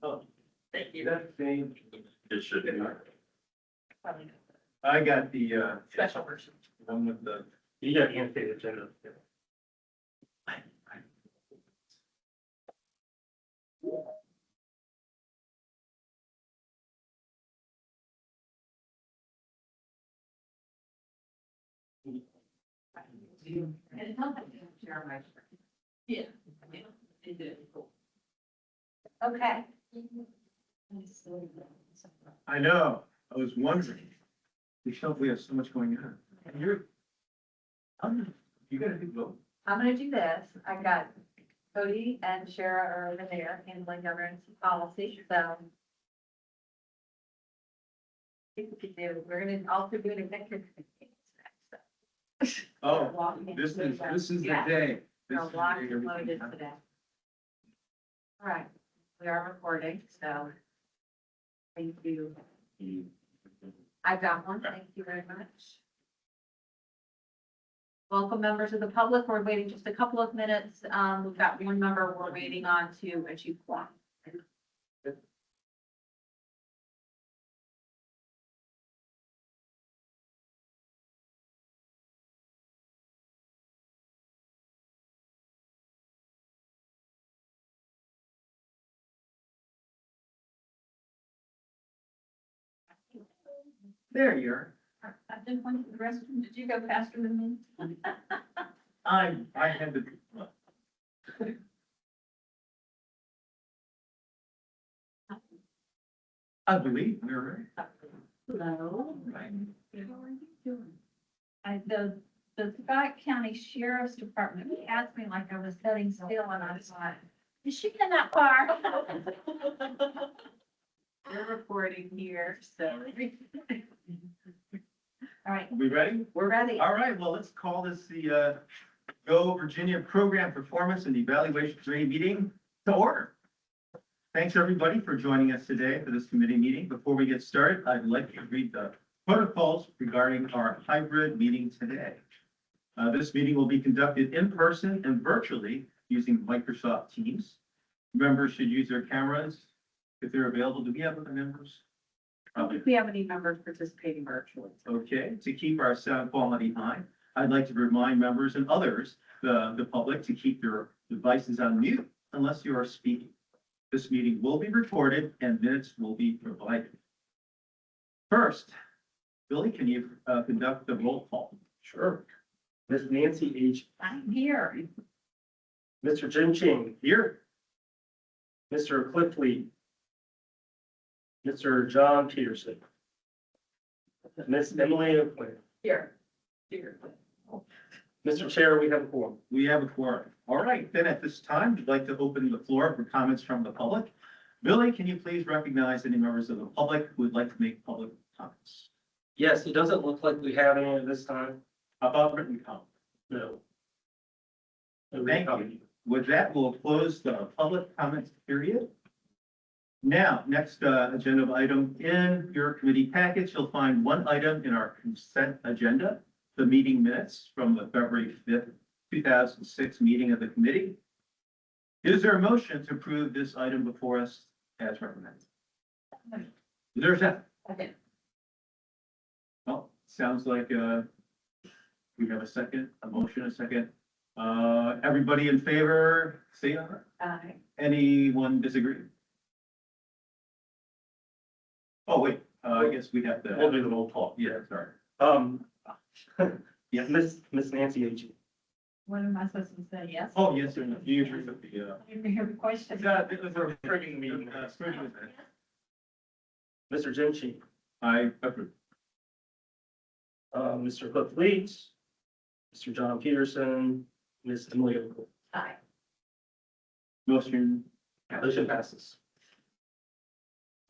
Oh, thank you. That's the same. It should be. I got the, Special version. one with the. You got the annotated agenda. And it helps to share my screen. Yeah. It did. Okay. I know, I was wondering. We felt we have so much going on. And you're. You got a big vote. I'm gonna do this. I got Cody and Shara are over there handling governance and policy, so. I think we could do, we're gonna also do an executive meeting next. So. Oh, this is the Yeah. day. This We're is the locked day and everything loaded happens. today. All right, we are recording, so. Thank you. I've got one, thank you very much. Welcome, members of the public. We're waiting just a couple of minutes. We've got one member we're waiting on to achieve quorum. There you are. I've been going to the restroom. Did you go faster than me? I had to. I believe we're right. Hello. Right. How are you doing? The Scott County Sheriff's Department asked me like I was sitting still and I thought, is she in that far? We're recording here, so. All right, We ready? we're ready. All right, well, let's call this the Go Virginia Program Performance and Evaluation Committee meeting to order. Thanks, everybody, for joining us today for this committee meeting. Before we get started, I'd like to read the protocols regarding our hybrid meeting today. This meeting will be conducted in person and virtually using Microsoft Teams. Members should use their cameras if they're available. Do we have other members? I don't think we have any members participating virtually. Okay, to keep our sound quality high, I'd like to remind members and others, the public, to keep their devices on mute unless you are speaking. This meeting will be recorded and minutes will be provided. First, Billy, can you conduct the roll call? Sure. Ms. Nancy H. I'm here. Mr. Jim Ching. Here. Mr. Cliff Lee. Mr. John Peterson. Ms. Emily O'Quinn. Here. Here. Mr. Chair, we have a quorum. We have a quorum. All right, then at this time, we'd like to open the floor for comments from the public. Billy, can you please recognize any members of the public who would like to make public comments? Yes, it doesn't look like we have any at this time. How about written comment? No. Thank you. With that, we'll close the public comments period. Now, next agenda item in your committee package, you'll find one item in our consent agenda, the meeting minutes from the February 5th, 2006 meeting of the committee. Is there a motion to approve this item before us as recommended? Is there a second? Okay. Well, sounds like we have a second, a motion, a second. Everybody in favor, say aye. Anyone disagree? Oh, wait, I guess we have We'll to, do the roll call. yeah, sorry. Yeah, Miss Nancy H. What am I supposed to say? Yes? Oh, yes, sir, you usually put the, I didn't hear the question. it was a spring meeting. Mr. Jim Ching. I approve. Mr. Cliff Lee. Mr. John Peterson. Ms. Emily O'Quinn. Aye. Motion. Motion passes.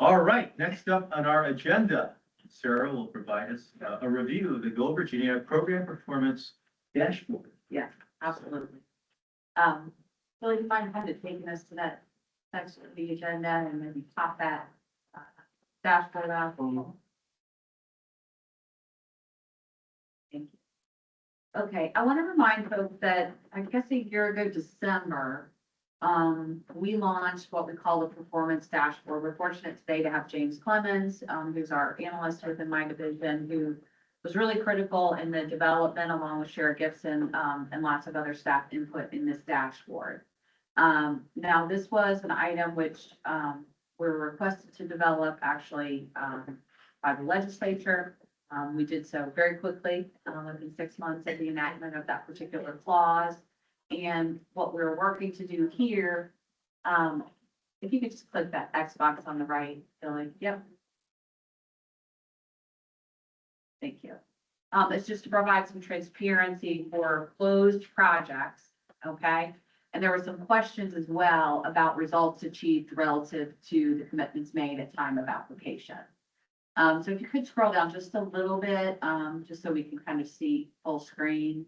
All right, next up on our agenda, Sarah will provide us a review of the Go Virginia Program Performance Dashboard. Yeah, absolutely. Really, you might have taken us to that section of the agenda and maybe pop that dashboard out. Thank you. Okay, I want to remind folks that I guess a year ago, December, we launched what we call the performance dashboard. We're fortunate today to have James Clemens, who's our analyst within my division, who was really critical in the development along with Sheriff Gibson, and lots of other staff input in this dashboard. Now, this was an item which, we were requested to develop actually, by the legislature. We did so very quickly, within 6 months of the enactment of that particular clause. And what we're working to do here, if you could just click that X box on the right, Billy, yep. Thank you. It's just to provide some transparency for closed projects, okay? And there were some questions as well about results achieved relative to the commitments made at time of application. So if you could scroll down just a little bit, just so we can kind of see full screen.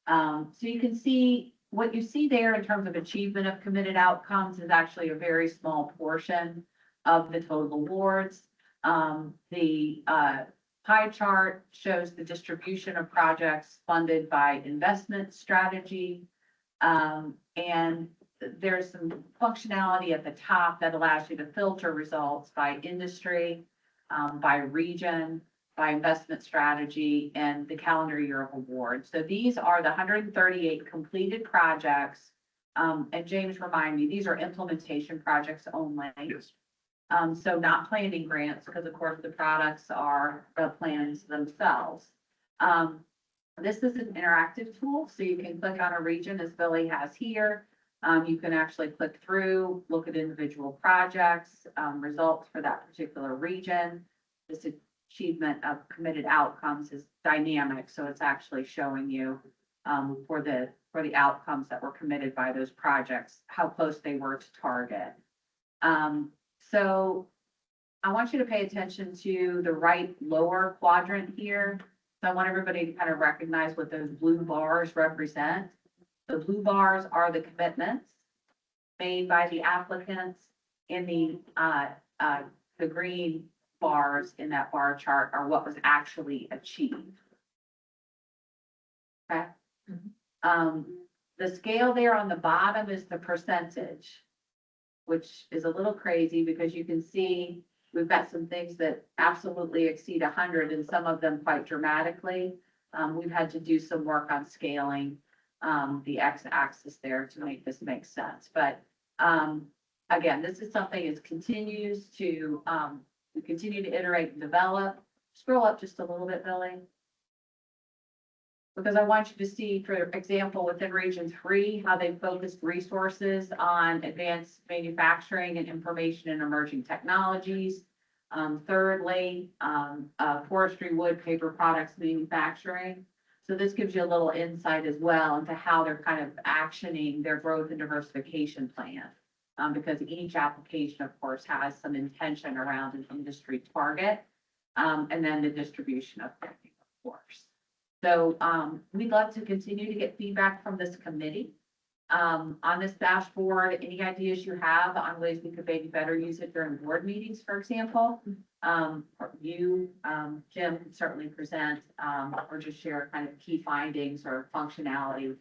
So you can see what you see there in terms of achievement of committed outcomes is actually a very small portion of the total awards. The pie chart shows the distribution of projects funded by investment strategy. And there's some functionality at the top that allows you to filter results by industry, by region, by investment strategy, and the calendar year of awards. So these are the 138 completed projects. And James, remind me, these are implementation projects only. Yes. So not planning grants, because of course the products are the plans themselves. This is an interactive tool, so you can click on a region as Billy has here. You can actually click through, look at individual projects, results for that particular region. This achievement of committed outcomes is dynamic, so it's actually showing you for the outcomes that were committed by those projects, how close they were to target. So I want you to pay attention to the right lower quadrant here. So I want everybody to kind of recognize what those blue bars represent. The blue bars are the commitments made by the applicants, and the green bars in that bar chart are what was actually achieved. Okay. The scale there on the bottom is the percentage, which is a little crazy because you can see we've got some things that absolutely exceed 100 and some of them quite dramatically. We've had to do some work on scaling the x-axis there to make this make sense. But again, this is something that continues to, we continue to iterate and develop. Scroll up just a little bit, Billy. Because I want you to see, for example, within Region 3, how they focused resources on advanced manufacturing and information and emerging technologies. Thirdly, forestry, wood, paper products manufacturing. So this gives you a little insight as well into how they're kind of actioning their growth and diversification plan. Because each application, of course, has some intention around an industry target, and then the distribution of funding, of course. So we'd love to continue to get feedback from this committee on this dashboard. Any ideas you have on ways we could maybe better use it during board meetings, for example? You, Jim, can certainly present or just share kind of key findings or functionality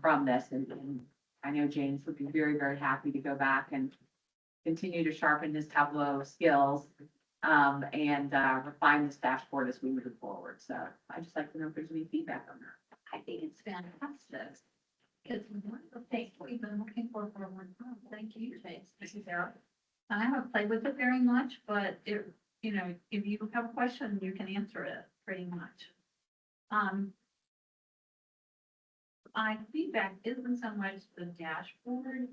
from this. And I know James would be very, very happy to go back and continue to sharpen his Tableau skills and refine this dashboard as we move forward. So I'd just like to know if there's any feedback on that. I think it's fantastic. Because one of the things we've been looking for a long time. Thank you, James. This is Sarah. I haven't played with it very much, but if you have a question, you can answer it pretty much. My feedback isn't so much the dashboard,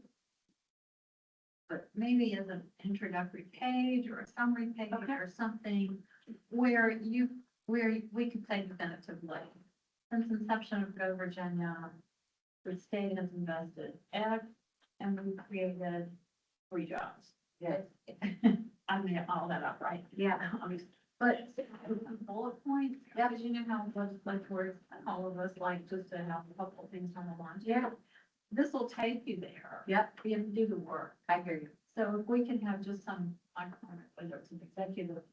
but maybe as an introductory page or a summary page or something where we could say definitively, since inception of Go Virginia, the state has invested X and we've created 3 jobs. Yes. I made all that up, right? Yeah. But bullet points, because you know how legislators, all of us like just to have a couple of things on the line. Yeah. This will take you there. Yep. We have to do the work. I hear you. So if we can have just some, I don't know, whether it's an executive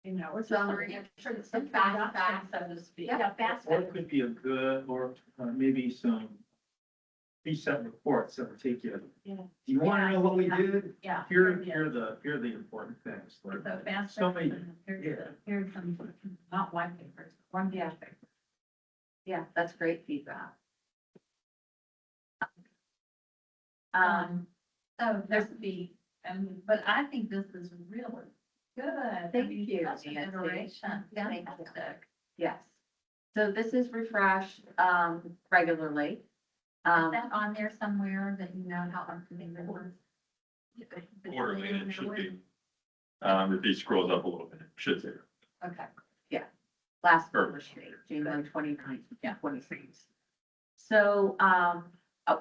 you know, or Summary. some fast facts, so to speak. Yeah, fast Or facts. it could be a good, or maybe some preset reports that would take you. Yeah. Do you want to know what we did? Yeah. Here are the important things. So fast. So many- facts, and here's some, not white papers, one gas paper. Yeah, that's great feedback. So there's the, but I think this is really good. I Thank mean, you, such an Nancy. iteration. Thank you. Fantastic. Yes. So this is refreshed, regularly. Is that on there somewhere that you know how unfamiliar it was? Quarterly, and it should be, if he scrolls up a little bit, it should say. Okay. Last Perfect. published date, January 29th, 26. So,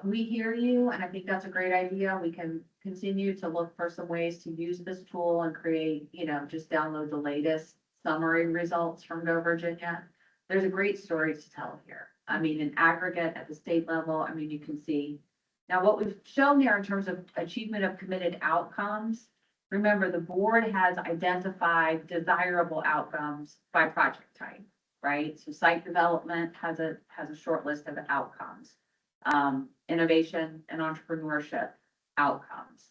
we hear you, and I think that's a great idea. We can continue to look for some ways to use this tool and create, just download the latest summary results from Go Virginia. There's a great story to tell here. I mean, in aggregate at the state level, I mean, you can see. Now, what we've shown there in terms of achievement of committed outcomes, remember, the board has identified desirable outcomes by project type, right? So site development has a short list of outcomes. Innovation and entrepreneurship outcomes.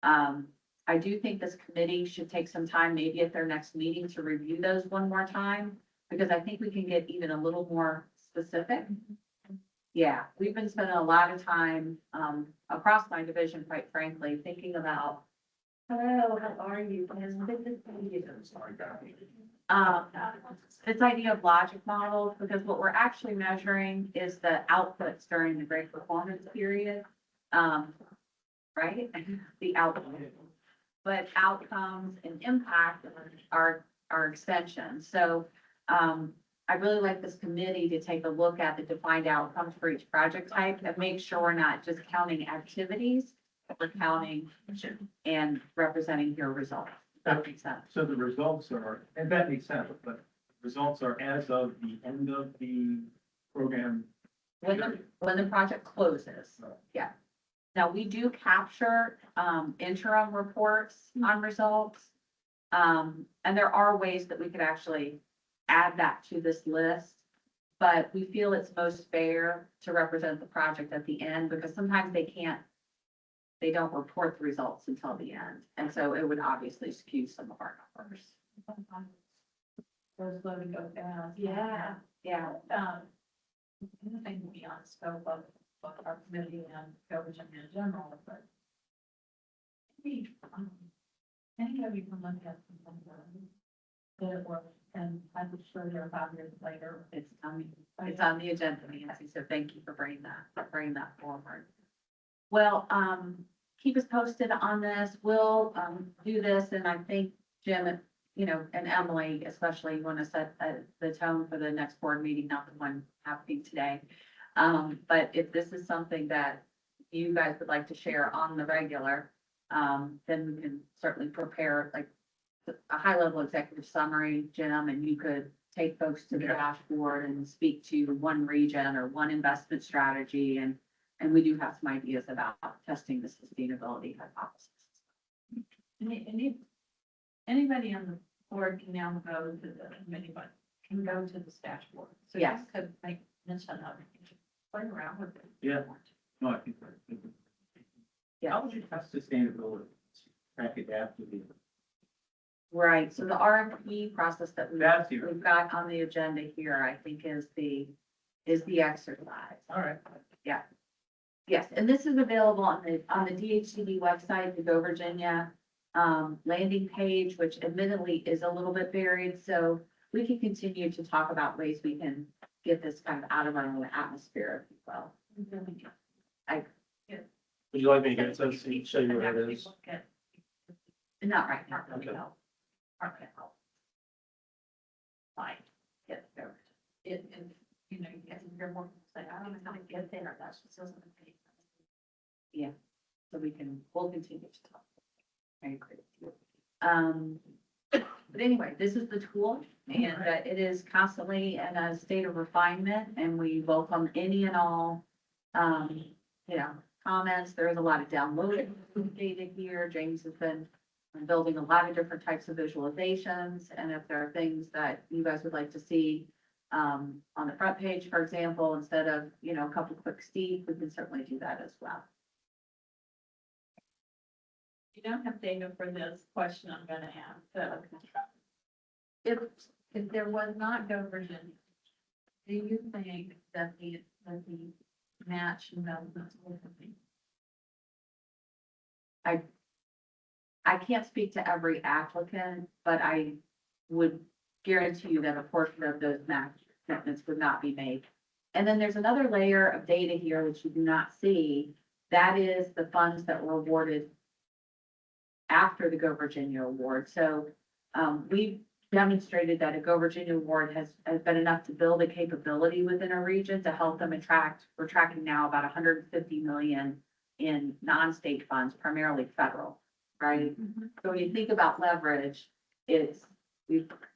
I do think this committee should take some time, maybe at their next meeting, to review those one more time, because I think we can get even a little more specific. Yeah, we've been spending a lot of time, across my division, quite frankly, thinking about, hello, how are you? This idea of logic models, because what we're actually measuring is the outputs during the great performance period. Right? The output. But outcomes and impact are extensions. So, I really like this committee to take a look at the defined outcomes for each project type and make sure we're not just counting activities, but we're counting and representing your results. That makes sense. So the results are, and that makes sense, but results are as of the end of the program. When the project closes, yeah. Now, we do capture, interim reports on results. And there are ways that we could actually add that to this list. But we feel it's most fair to represent the project at the end, because sometimes they don't report the results until the end. And so it would obviously skew some of our numbers. Goes slow to go fast. Yeah. Anything beyond scope of our committee and coverage in general, but maybe, anybody can look at something that it works, and I'm sure there 5 years later. It's on the agenda, Nancy, so thank you for bringing that forward. Well, keep us posted on this. We'll, do this, and I think Jim, and Emily especially, want to set the tone for the next board meeting, not the one happening today. But if this is something that you guys would like to share on the regular, then we can certainly prepare like a high-level executive summary, Jim, and you could take folks to the dashboard and speak to one region or one investment strategy. And we do have some ideas about testing the sustainability hypothesis. Anybody on the board can now go to anybody can go to this dashboard. So Yes. you could make mention of it, play around with it. Yeah. No, I think. Yeah. How would you test sustainability? Track it after the. Right, so the RFP process that That's here. we've got on the agenda here, I think is the exercise. All right. Yes, and this is available on the DHCD website, the Go Virginia landing page, which admittedly is a little bit buried, so we can continue to talk about ways we can get this kind of out of our own atmosphere, if you will. Would you like me to get it, so show you where it is? Not right now, Okay. no. Okay. Fine. Get there. You're more, say, I don't know how to get there, that's just doesn't make sense. So we'll continue to talk. I agree with you. But anyway, this is the tool, and it is constantly in a state of refinement, and we welcome any and all, comments. There is a lot of downloaded data here. James has been I'm building a lot of different types of visualizations, and if there are things that you guys would like to see on the front page, for example, instead of, a couple quick Steve, we can certainly do that as well. You don't have data for this question I'm gonna ask, so. If there was not Go Virginia, do you think that the match investments will be? I can't speak to every applicant, but I would guarantee you that a portion of those match commitments would not be made. And then there's another layer of data here which you do not see. That is the funds that were awarded after the Go Virginia award. So we've demonstrated that a Go Virginia award has been enough to build a capability within a region to help them attract. We're tracking now about 150 million in non-state funds, primarily federal, right? So when you think about leverage, in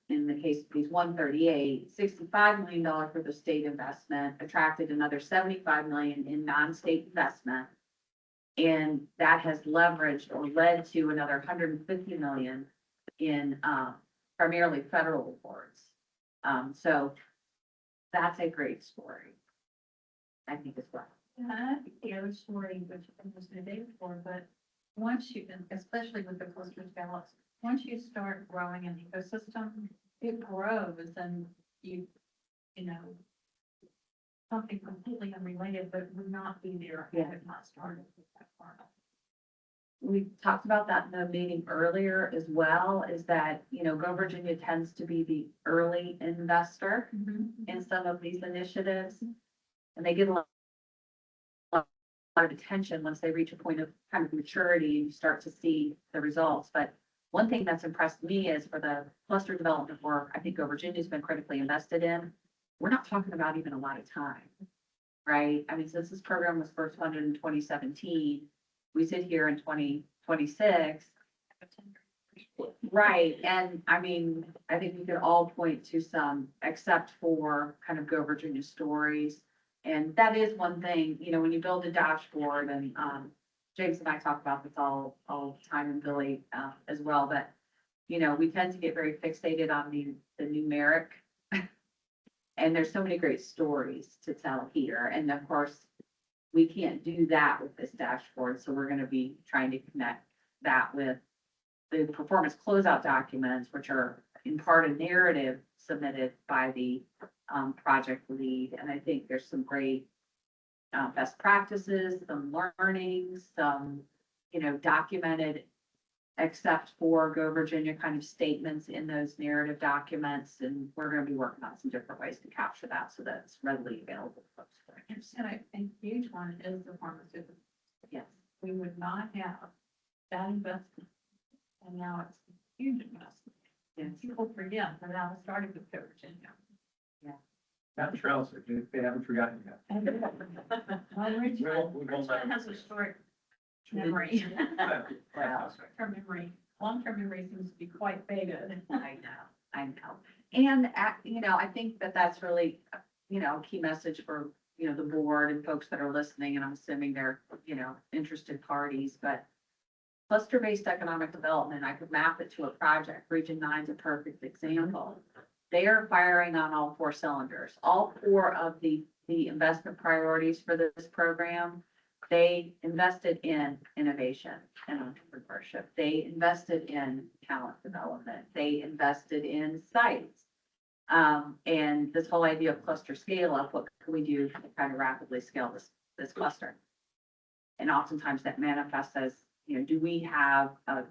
the case of these 138, $65 million for the state investment, attracted another 75 million in non-state investment. And that has leveraged or led to another 150 million in primarily federal awards. So that's a great story, I think, as well. I think the other story, which I was the day before, but once you, especially with the cluster develops, once you start growing an ecosystem, it grows and you know, something completely unrelated, but would not be there if it had not started with that part. We talked about that in the meeting earlier as well, is that, Go Virginia tends to be the early investor in some of these initiatives. And they get a lot of attention once they reach a point of kind of maturity and you start to see the results. But one thing that's impressed me is for the cluster development work, I think Go Virginia's been critically invested in. We're not talking about even a lot of time, right? I mean, since this program was first funded in 2017, we sit here in 2026. Right, and I mean, I think we could all point to some, except for kind of Go Virginia stories. And that is one thing, when you build a dashboard, and James and I talk about this all the time, and Billy as well, but, we tend to get very fixated on the numeric. And there's so many great stories to tell here, and of course, we can't do that with this dashboard, so we're gonna be trying to connect that with the performance closeout documents, which are in part a narrative submitted by the project lead. And I think there's some great best practices, some learnings, some, documented, except for Go Virginia kind of statements in those narrative documents. And we're going to be working on some different ways to capture that so that it's readily available to folks. And I think huge one is the pharmaceutical. Yes. We would not have that investment. And now it's a huge investment. Yes. People forget that I started with Go Virginia. Not Charles, they haven't forgotten yet. Well, Richmond We won't let them has a forget. short memory. Wow. Short-term memory, long-term memory seems to be quite faded. I know. And, I think that that's really, a key message for, the board and folks that are listening, and I'm assuming they're, interested parties, but cluster-based economic development, I could map it to a project. Region 9 is a perfect example. They are firing on all 4 cylinders. All 4 of the investment priorities for this program, they invested in innovation and entrepreneurship. They invested in talent development. They invested in sites. And this whole idea of cluster scale up, what can we do to kind of rapidly scale this cluster? And oftentimes that manifests as, do we have a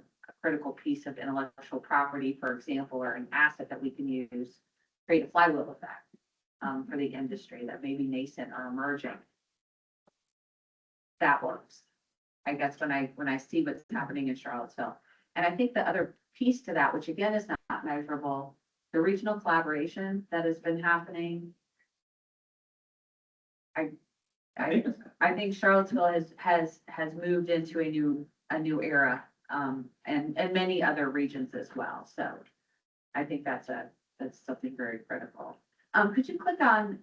critical piece of intellectual property, for example, or an asset that we can use, create a flywheel effect for the industry that may be nascent or emerging. That works. I guess when I see what's happening in Charlottesville. And I think the other piece to that, which again is not measurable, the regional collaboration that has been happening. I think Charlottesville has moved into a new era, and many other regions as well. So I think that's something very critical. Could you click on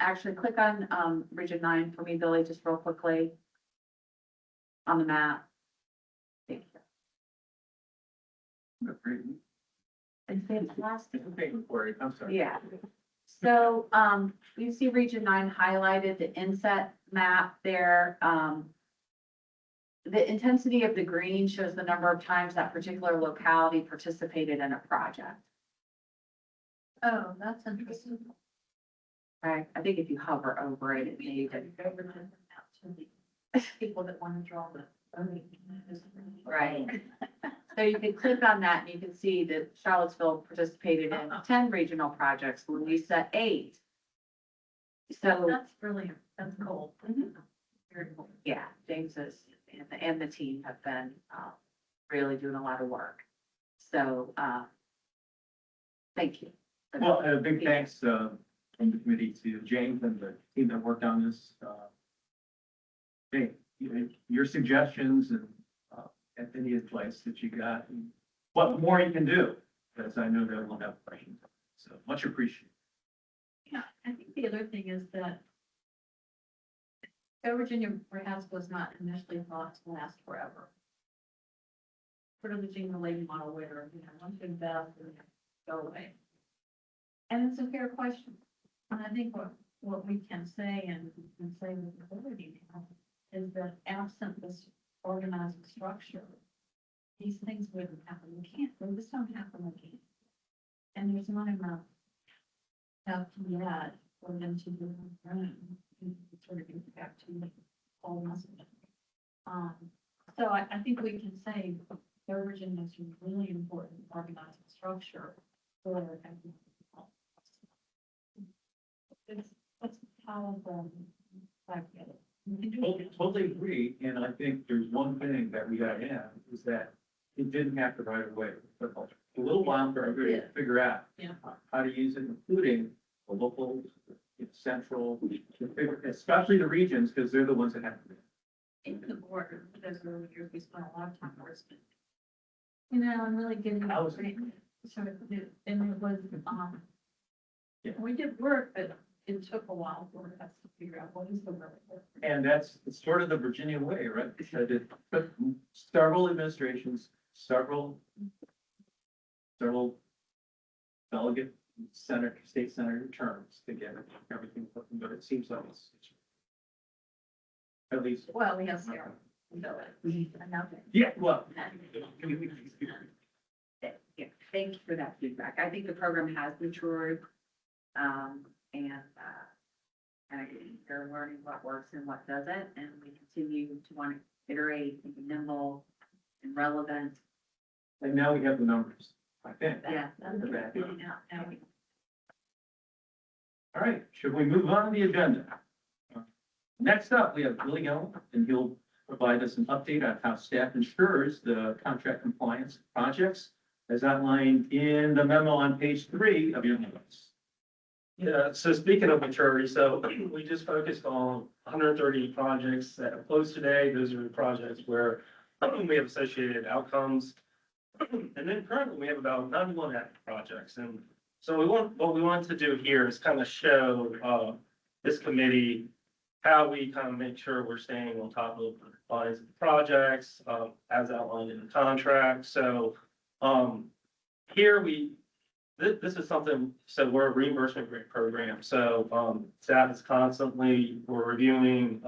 Region 9 for me, Billy, just real quickly on the map? Thank you. It's fantastic. Okay, Corey, I'm sorry. Yeah. So, you see Region 9 highlighted, the inset map there. The intensity of the green shows the number of times that particular locality participated in a project. Oh, that's interesting. Right? I think if you hover over it, it may, People that want to draw the. right? So you can click on that and you can see that Charlottesville participated in 10 regional projects, Louisa 8. So, That's brilliant. That's cool. Mhm. Very cool. yeah, James is, and the team have been, really doing a lot of work. So, thank you. Well, a big thanks, from the committee to James and the team that worked on this. Hey, your suggestions and, any advice that you got, and what more you can do, because I know that we'll have questions. So much appreciated. Yeah, I think the other thing is that Virginia perhaps was not initially thought to last forever. Sort of the jingle lady model where, once you invest and go away. And it's a fair question. And I think what we can say and say with authority now is that absent this organized structure, these things wouldn't happen. They just don't happen again. And there's not enough stuff yet for them to do room and sort of get back to the whole message. So I think we can say Virginia is a really important organizing structure for everyone. It's powerful. I get it. We can do it. Totally agree, and I think there's one thing that we gotta add, is that it didn't have to right away. It took a little while for everybody to figure out Yeah. how to use it, including the local, central, especially the regions, because they're the ones that have to. In the border, those early years, we spent a lot of time working. And really getting I was- sort of, and it was, Yeah. we did work, but it took a while for us to figure out what is the right work. And that's it's sort of the Virginia way, right? Because it took several administrations, several delegate state senator terms to get everything, but it seems like it's at least. Well, we have Sarah. Another. Yeah, well. Yeah, thank you for that feedback. I think the program has matured, and I think they're learning what works and what doesn't, and we continue to want to iterate and be nimble and relevant. And now we have the numbers, I think. Yeah. All right, should we move on to the agenda? Next up, we have Billy Young, and he'll provide us an update on how staff ensures the contract compliance projects as outlined in the memo on page 3 of your notes. Yeah, so speaking of maturity, so we just focused on 130 projects that have closed today. Those are the projects where we have associated outcomes. And then currently we have about 91 active projects. And so what we want to do here is kind of show this committee how we kind of make sure we're staying on top of the compliance of the projects as outlined in the contract. So here this is something, so we're a reimbursement grant program. So staff is constantly, we're reviewing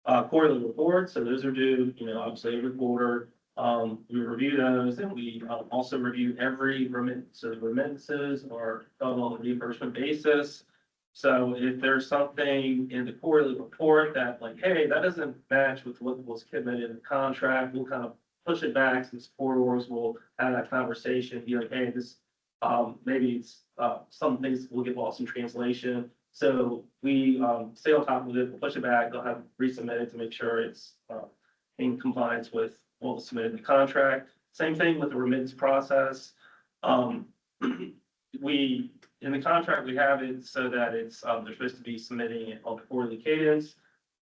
quarterly reports. So those are due, obviously every quarter. We review those and we also review every remittance. So remittances are done on a reimbursement basis. So if there's something in the quarterly report that like, hey, that doesn't match with what was committed in the contract, we'll kind of push it back to the corridors. We'll have that conversation, be like, hey, this, maybe it's, some things will get lost in translation. So we, stay on top of it, we'll push it back, they'll have resubmitted to make sure it's, in compliance with what was submitted in the contract. Same thing with the remittance process. In the contract, we have it so that it's, they're supposed to be submitting it on the quarterly cadence.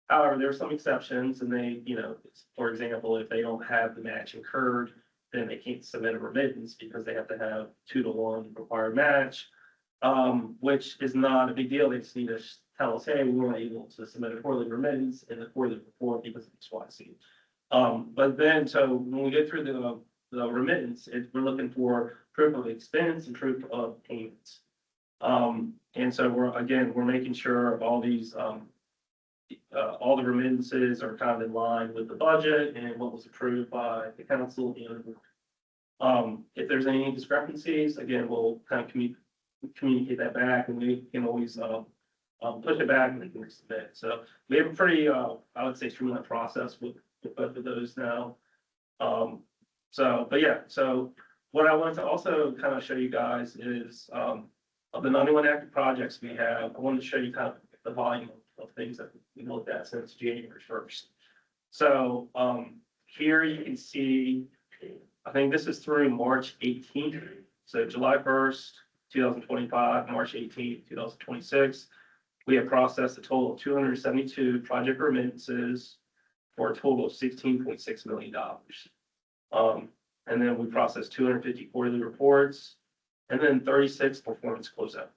However, there are some exceptions and they, for example, if they don't have the match incurred, then they can't submit a remittance because they have to have 2-to-1 required match, which is not a big deal. They just need to tell us, hey, we weren't able to submit a quarterly remittance in the quarterly report because of X, Y, Z. But then, so when we get through the the remittance, we're looking for proof of expense and proof of payments. And so we're making sure all these, all the remittances are kind of in line with the budget and what was approved by the council. If there's any discrepancies, again, we'll kind of communicate that back, and we can always, push it back and we can resubmit. So we have a pretty, I would say, streamlined process with both of those now. But yeah, so what I wanted to also kind of show you guys is, of the 91 active projects we have, I wanted to show you kind of the volume of things that we looked at since January 1st. So, here you can see, I think this is through March 18th. So July 1st, 2025, March 18th, 2026. We have processed a total of 272 project remittances for a total of $16.6 million. And then we processed 250 quarterly reports and then 36 performance closeout.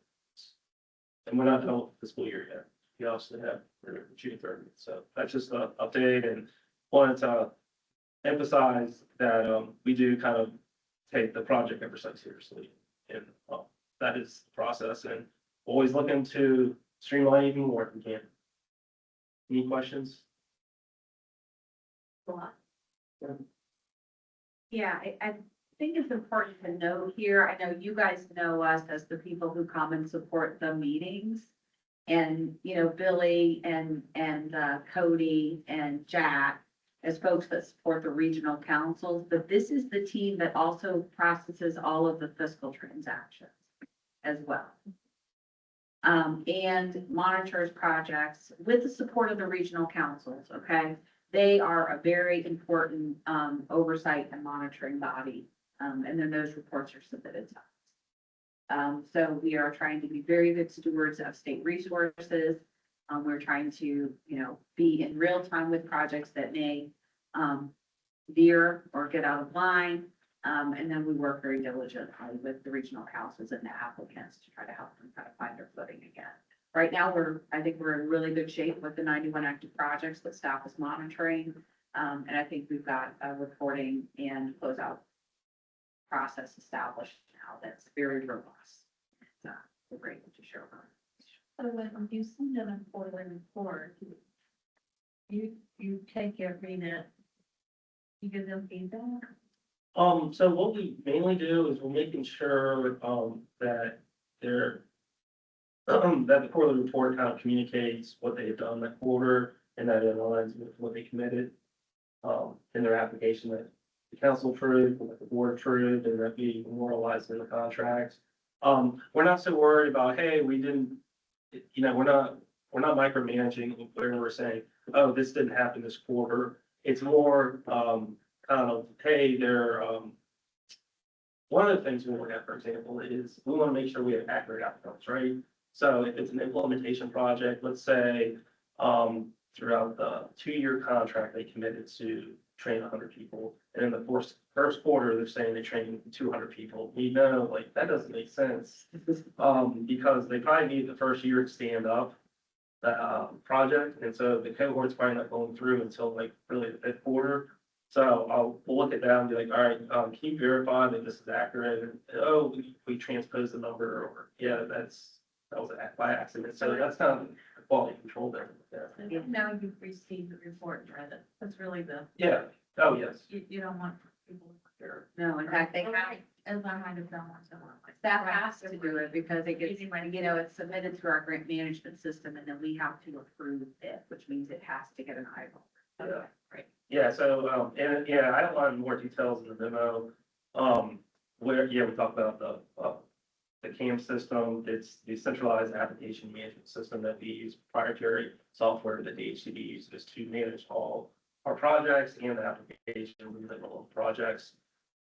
And we're not done with the fiscal year yet. We also have June 30th. So that's just an update, and wanted to emphasize that we do kind of take the project oversight seriously. And that is the process, and always looking to streamline even more if we can. Any questions? Yeah, I think it's important to note here, I know you guys know us as the people who come and support the meetings. And, Billy and Cody and Jack as folks that support the regional councils, but this is the team that also processes all of the fiscal transactions as well. And monitors projects with the support of the regional councils, okay? They are a very important oversight and monitoring body, and then those reports are submitted to us. So we are trying to be very good stewards of state resources. We're trying to, be in real time with projects that may veer or get out of line. And then we work very diligently with the regional councils and the applicants to try to help them kind of find their footing again. Right now, I think we're in really good shape with the 91 active projects that staff is monitoring. And I think we've got a reporting and closeout process established now that's very robust. So we're grateful to share. So when you send in a quarterly report, you take it, read it, you give them feedback? So what we mainly do is we're making sure, that they're, that the quarterly report kind of communicates what they've done that quarter and that it aligns with what they committed, in their application that the council approved, what the board approved, and that we memorialized in the contract. We're not so worried about, hey, we didn't, we're not micromanaging where we're saying, oh, this didn't happen this quarter. It's more, kind of, hey, one of the things we look at, for example, is we want to make sure we have accurate outcomes, right? So if it's an implementation project, let's say, throughout the 2-year contract, they committed to train 100 people. And in the first quarter, they're saying they trained 200 people. Like, that doesn't make sense. Because they probably need the first year to stand up the project. And so the cohort's probably not going through until like really the 5th quarter. So we'll look at that and be like, all right, can you verify that this is accurate? And, oh, we transposed the number, or yeah, that was by accident. So that's kind of the quality control there. Now you've received the report and read it. That's really Yeah. Oh, yes. you don't want people to. No, in fact, they have, As I might have done once in a while. staff has to do it because it gets, it's submitted through our grant management system and then we have to approve it, which means it has to get an eyeball. Yeah. Great. Yeah, so, and yeah, I outlined more details in the memo, where, yeah, we talked about the CAM system. It's the centralized application management system that we use, proprietary software that DHCD uses to manage all our projects and the application and the projects.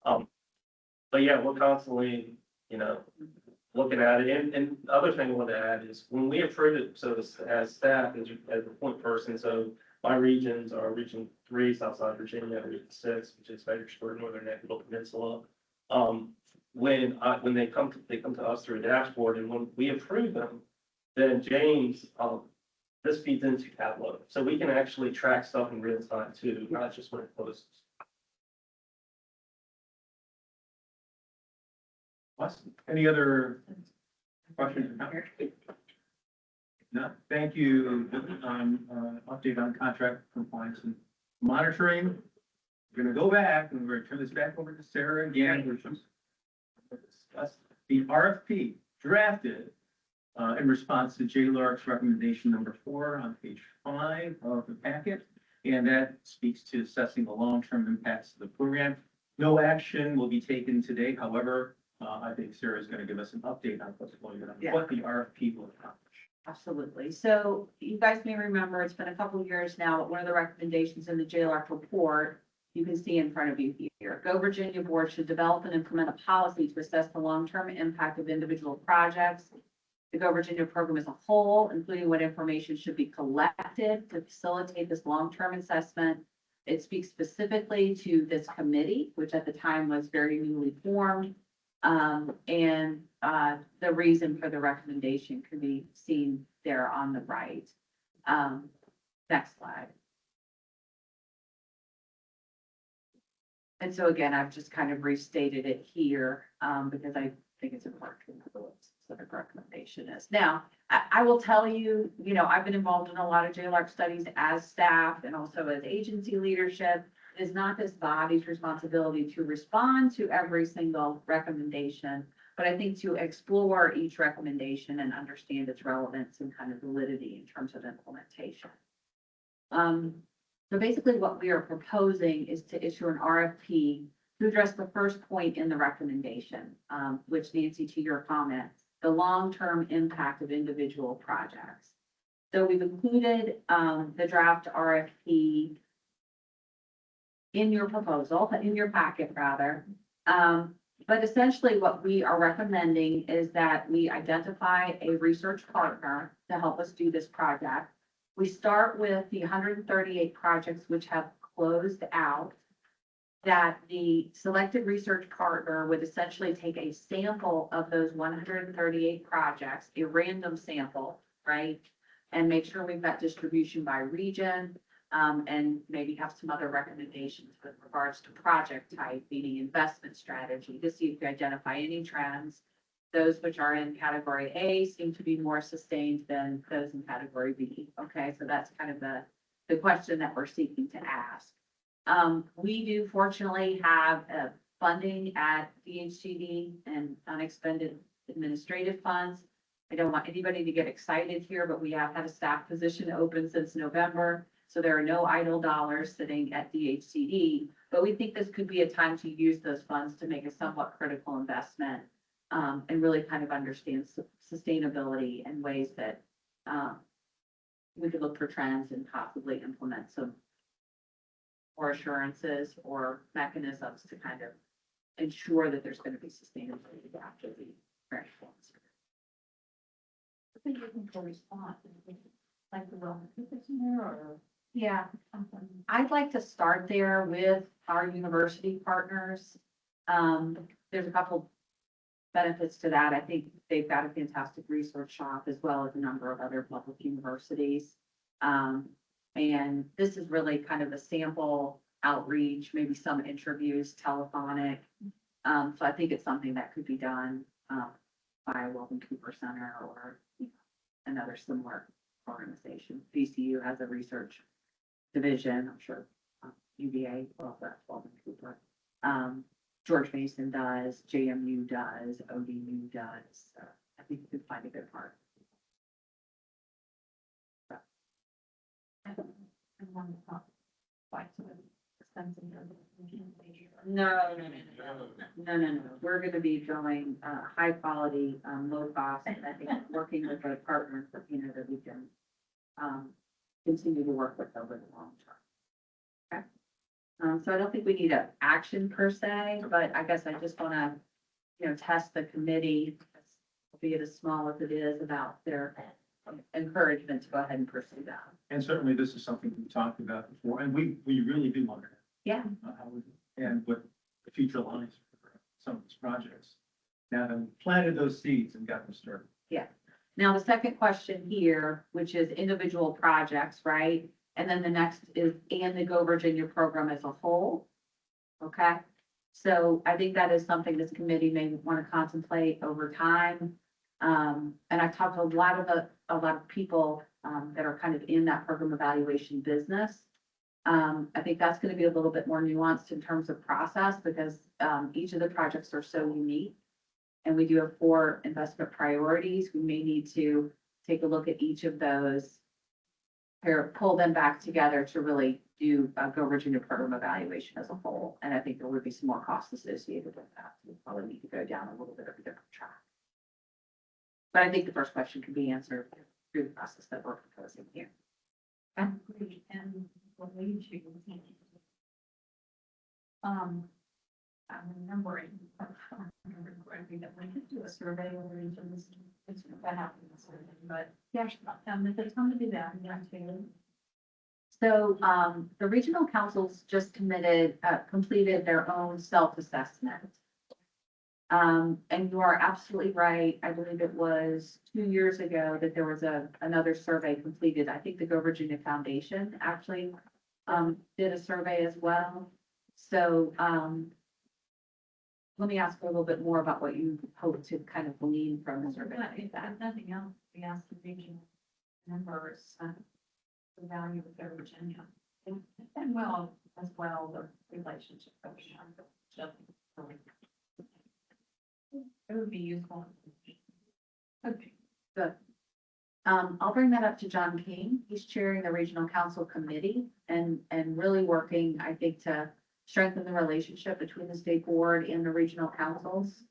But yeah, we're constantly, looking at it. And the other thing I want to add is when we approve it, so as staff, as the point person, so my regions are Region 3, Southside Virginia, Region 6, which is Fredericksburg, Northern Equitable Peninsula. When they come to us through a dashboard, and when we approve them, then James, this feeds into Tableau. So we can actually track stuff in real time too, not just when it closes. Awesome. Any other questions? No, thank you. Update on contract compliance and monitoring. We're gonna go back and we're gonna turn this back over to Sarah again, which is discuss the RFP drafted in response to J. Lark's recommendation number 4 on page 5 of the packet. And that speaks to assessing the long-term impacts of the program. No action will be taken today. However, I think Sarah is going to give us an update on what's going on, Yeah. what the RFP will accomplish. Absolutely. So you guys may remember, it's been a couple of years now, but one of the recommendations in the JLARC report, you can see in front of you here. Go Virginia Board should develop and implement a policy to assess the long-term impact of individual projects. The Go Virginia program as a whole, including what information should be collected to facilitate this long-term assessment. It speaks specifically to this committee, which at the time was very newly formed. The reason for the recommendation can be seen there on the right. Next slide. And so again, I've just kind of restated it here, because I think it's important to know what the specific recommendation is. Now, I will tell you, I've been involved in a lot of JLARC studies as staff and also as agency leadership. It is not this body's responsibility to respond to every single recommendation, but I think to explore each recommendation and understand its relevance and kind of validity in terms of implementation. So basically what we are proposing is to issue an RFP to address the first point in the recommendation, which Nancy, to your comment, the long-term impact of individual projects. So we've included the draft RFP in your proposal, in your packet rather. But essentially what we are recommending is that we identify a research partner to help us do this project. We start with the 138 projects which have closed out, that the selected research partner would essentially take a sample of those 138 projects, a random sample, right? And make sure we've got distribution by region, and maybe have some other recommendations with regards to project type, meaning investment strategy, to see if we identify any trends. Those which are in category A seem to be more sustained than those in category B. Okay, so that's kind of the question that we're seeking to ask. We do fortunately have funding at DHCD and unexpended administrative funds. I don't want anybody to get excited here, but we have had a staff position open since November. So there are no idle dollars sitting at DHCD, but we think this could be a time to use those funds to make a somewhat critical investment, and really kind of understand sustainability and ways that we could look for trends and possibly implement some more assurances or mechanisms to kind of ensure that there's going to be sustainability after the grant funds. I think looking for response, like the wellness center or Yeah, something. I'd like to start there with our university partners. There's a couple benefits to that. I think they've got a fantastic research shop as well as a number of other public universities. And this is really kind of a sample outreach, maybe some interviews, telephonic. So I think it's something that could be done by Weldon Cooper Center or another similar organization. VCU has a research division, I'm sure UVA, well, that's Weldon Cooper. George Mason does, JMU does, ODU does. So I think you could find a good part. And one that's not quite so expensive. No. We're gonna be going, high quality, low cost, and I think working with a partner, that we can, continue to work with over the long term. Okay. So I don't think we need an action per se, but I guess I just wanna, test the committee, be it as small as it is, about their encouragement to go ahead and pursue that. And certainly this is something we talked about before, and we really do wonder. Yeah. And what the future lies for some of these projects. Now that we've planted those seeds and got them started. Now, the second question here, which is individual projects, right? And then the next is, and the Go Virginia program as a whole. Okay, So I think that is something this committee may want to contemplate over time. And I've talked to a lot of people, that are kind of in that program evaluation business. I think that's going to be a little bit more nuanced in terms of process because, each of the projects are so unique. And we do have 4 investment priorities. We may need to take a look at each of those, or pull them back together to really do a Go Virginia program evaluation as a whole. And I think there would be some more costs associated with that. We probably need to go down a little bit of a different track. But I think the first question can be answered through the process that we're proposing here. And what we choose. I'm remembering, correctly, that we could do a survey of regions, it's that happened, but yeah, if it's going to do that, I'm going to. So, the regional councils just completed their own self-assessment. And you are absolutely right. I believe it was 2 years ago that there was another survey completed. I think the Go Virginia Foundation actually, did a survey as well. So, let me ask a little bit more about what you hope to kind of glean from the survey. If nothing else, we asked the regional members, the value of their Virginia. And well, as well, the relationship. That we have. It would be useful. Okay. Good. I'll bring that up to John King. He's chairing the Regional Council Committee and really working, I think, to strengthen the relationship between the state board and the regional councils.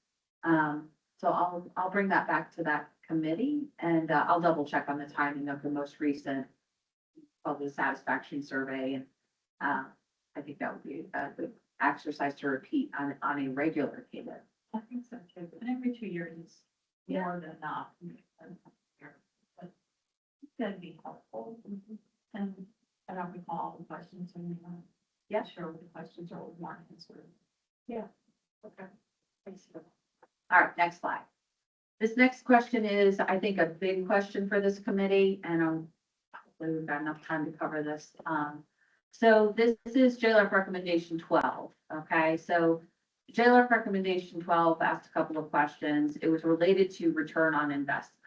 So I'll bring that back to that committee and I'll double check on the timing of the most recent public satisfaction survey. And I think that would be a good exercise to repeat on a regular cadence. I think so too, and every 2 years is more than enough. But that'd be helpful. And I don't recall the questions and, yeah, sure, the questions are more answered. Yeah. Okay. Thanks. All right, next slide. This next question is, I think, a big question for this committee, and hopefully we've got enough time to cover this. So this is JLARF recommendation 12. Okay, so JLARF recommendation 12 asked a couple of questions. It was related to return on investment.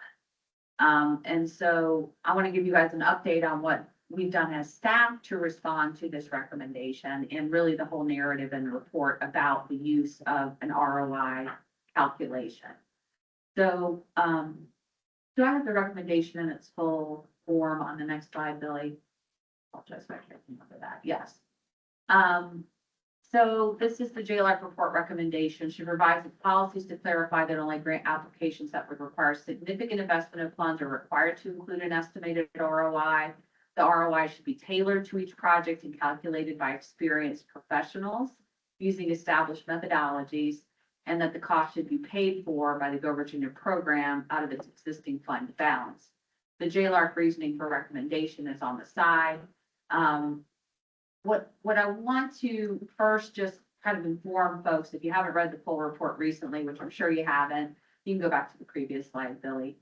And so I want to give you guys an update on what we've done as staff to respond to this recommendation and really the whole narrative in the report about the use of an ROI calculation. So, do I have the recommendation in its full form on the next slide, Billy? I'll just make sure I remember that. Yes. So this is the JLARF report recommendation. She revised the policies to clarify that only grant applications that would require significant investment of funds are required to include an estimated ROI. The ROI should be tailored to each project and calculated by experienced professionals using established methodologies, and that the cost should be paid for by the Go Virginia program out of its existing fund balance. The JLARF reasoning for recommendation is on the side. What I want to first just kind of inform folks, if you haven't read the full report recently, which I'm sure you haven't, you can go back to the previous slide, Billy.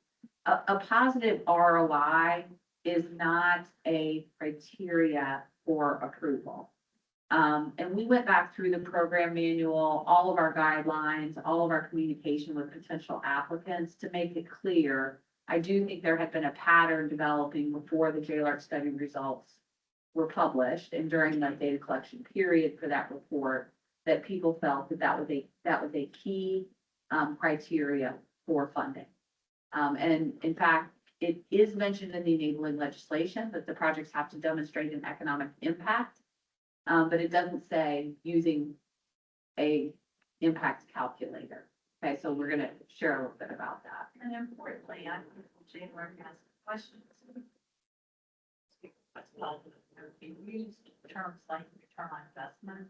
A positive ROI is not a criteria for approval. And we went back through the program manual, all of our guidelines, all of our communication with potential applicants to make it clear. I do think there had been a pattern developing before the JLARF study results were published and during the data collection period for that report, that people felt that that was a key criteria for funding. And in fact, it is mentioned in the enabling legislation that the projects have to demonstrate an economic impact, but it doesn't say using a impact calculator. Okay, so we're going to share a little bit about that. And importantly, I think JLARF asked questions. We used terms like return on investment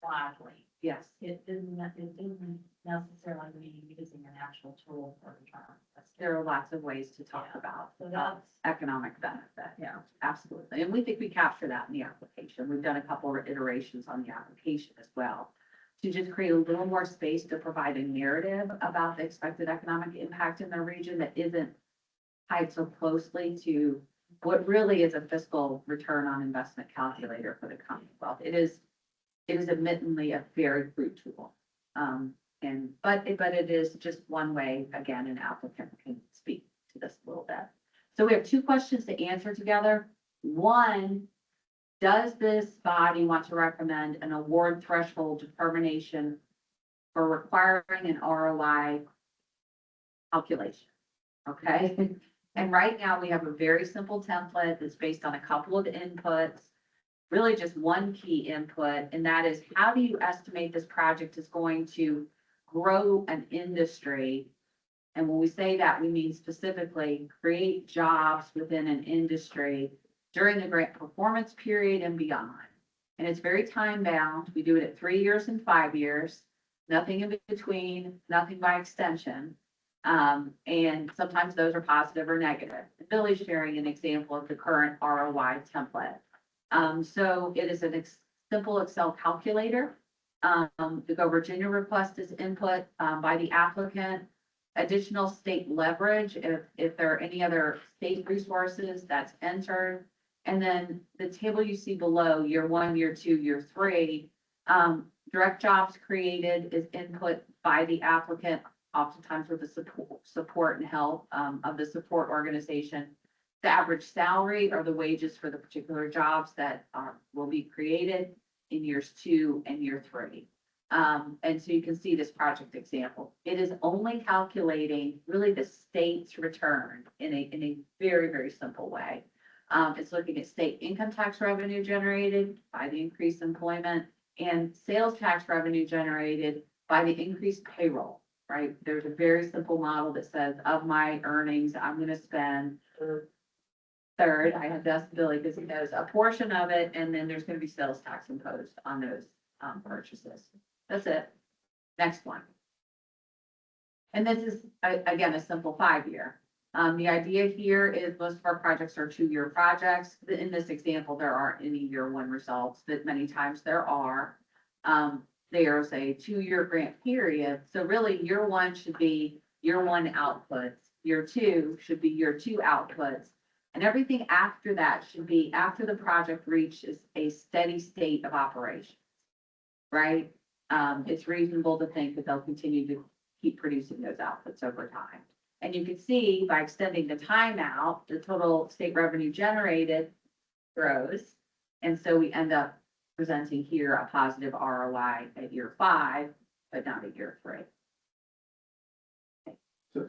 widely. Yes, It didn't necessarily mean using an actual tool for return on investment. there are lots of ways to talk Yeah. about So that's, economic benefit. Yeah, absolutely. And we think we capture that in the application. We've done a couple of iterations on the application as well to just create a little more space to provide a narrative about the expected economic impact in the region that isn't tied so closely to what really is a fiscal return on investment calculator for the Commonwealth. It is it is admittedly a very crude tool. But it is just one way, again, an applicant can speak to this a little bit. So we have two questions to answer together. One, does this body want to recommend an award threshold determination for requiring an ROI calculation? Okay, and right now we have a very simple template that's based on a couple of inputs, really just one key input, and that is how do you estimate this project is going to grow an industry? And when we say that, we mean specifically create jobs within an industry during the grant performance period and beyond. And it's very time bound. We do it at 3 years and 5 years, nothing in between, nothing by extension. And sometimes those are positive or negative. Billy's sharing an example of the current ROI template. So it is a simple Excel calculator. The Go Virginia request is input by the applicant. Additional state leverage, if there are any other state resources, that's entered. And then the table you see below, year 1, year 2, year 3, direct jobs created is input by the applicant, oftentimes with the support and help of the support organization. The average salary or the wages for the particular jobs that will be created in years 2 and year 3. And so you can see this project example. It is only calculating really the state's return in a very, very simple way. It's looking at state income tax revenue generated by the increased employment and sales tax revenue generated by the increased payroll, right? There's a very simple model that says of my earnings, I'm going to spend third, I have asked Billy because he knows a portion of it, and then there's going to be sales tax imposed on those purchases. That's it. Next one. And this is, again, a simple 5-year. The idea here is most of our projects are 2-year projects. In this example, there aren't any year 1 results, but many times there are. There's a 2-year grant period. So really year 1 should be year 1 outputs. Year 2 should be year 2 outputs. And everything after that should be after the project reaches a steady state of operation, right? It's reasonable to think that they'll continue to keep producing those outputs over time. And you can see by extending the time out, the total state revenue generated grows. And so we end up presenting here a positive ROI at year 5, but not at year 3.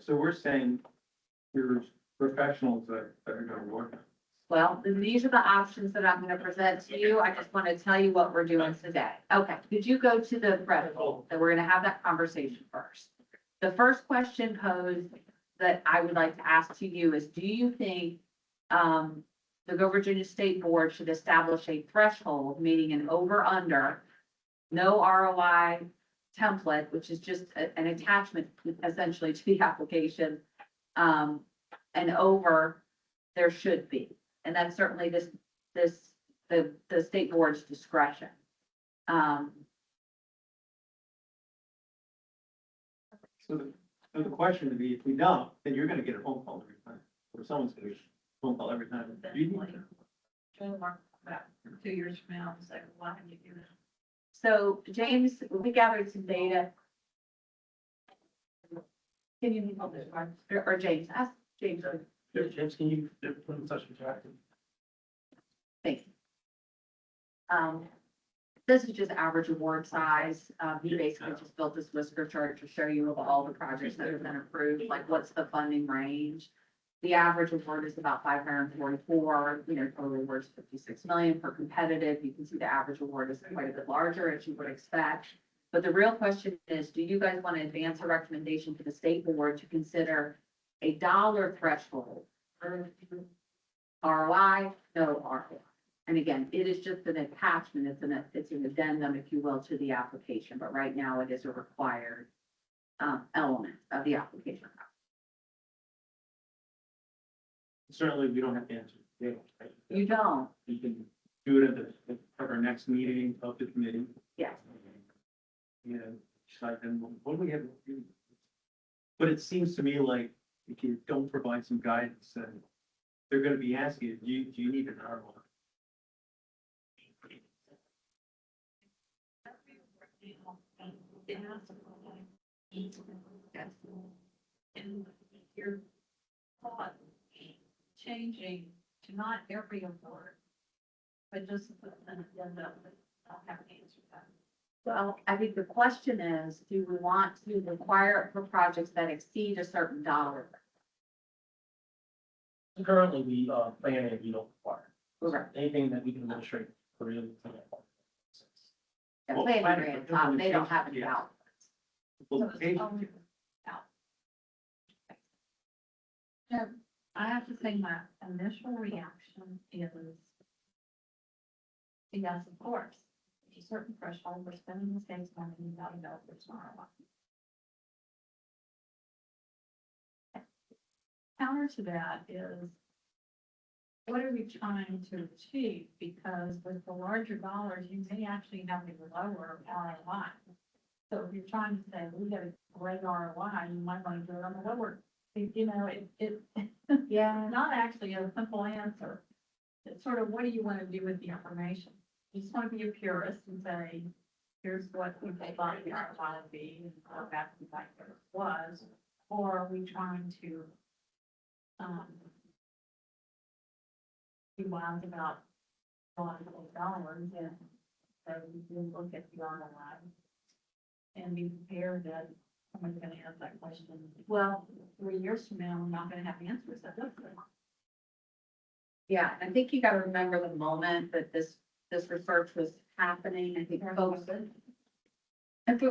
So we're saying there's professionals that are gonna work on it. Well, these are the options that I'm going to present to you. I just want to tell you what we're doing today. Okay, could you go to the threshold? So we're going to have that conversation first. The first question posed that I would like to ask to you is, do you think the Go Virginia State Board should establish a threshold, meaning an over/under, no ROI template, which is just an attachment essentially to the application, and over, there should be. And that's certainly the state board's discretion. So the question would be, if we don't, then you're gonna get a phone call every time, or someone's gonna get a phone call every time. You need to- About 2 years from now, and say, why did you do that? So James, we gathered some data. Can you hold this one? Or James, ask James. James, can you put in touch with Jack? Thank you. This is just average award size. We basically just built this whisker chart to show you of all the projects that have been approved, like what's the funding range. The average award is about 544, total awards 56 million. For competitive, you can see the average award is quite a bit larger, as you would expect. But the real question is, do you guys want to advance a recommendation to the state board to consider a dollar threshold? ROI, no ROI. And again, it is just an attachment, it's an addendum, if you will, to the application, but right now it is a required element of the application. Certainly, we don't have to answer. today, right? You don't, We can do it at our next meeting of the committee. yes. Decide then what do we have? But it seems to me like if you don't provide some guidance, then they're gonna be asking you, do you need an ROI? Yes. And your thought changing to not every award, but just an agenda. I'll have to answer that. Well, I think the question is, do we want to require it for projects that exceed a certain dollar? Currently, we, plan and we don't require. Correct. Anything that we can demonstrate for real. The Well, planning planning, grant, they don't have any yeah. outlets. Well, So it's Dave, only out. No, I have to say my initial reaction is, yes, of course, there's a certain threshold, we're spending the state's money, you gotta know if there's an ROI. Counter to that is, what are we trying to achieve? Because with the larger dollars, you may actually have a lower ROI. So if you're trying to say, we got a great ROI, you might want to do it on the lower. You know, it's Yeah. not actually a simple answer. It's sort of, what do you want to do with the information? You just want to be a purist and say, here's what we thought the ROI would be, and go back and like what it was. Or are we trying to, be wise about $1 dollars, and so we can look at the ROI and be prepared that someone's gonna ask that question. Well, 3 years from now, I'm not gonna have answers. That doesn't. Yeah, I think you gotta remember the moment that this research was happening. I think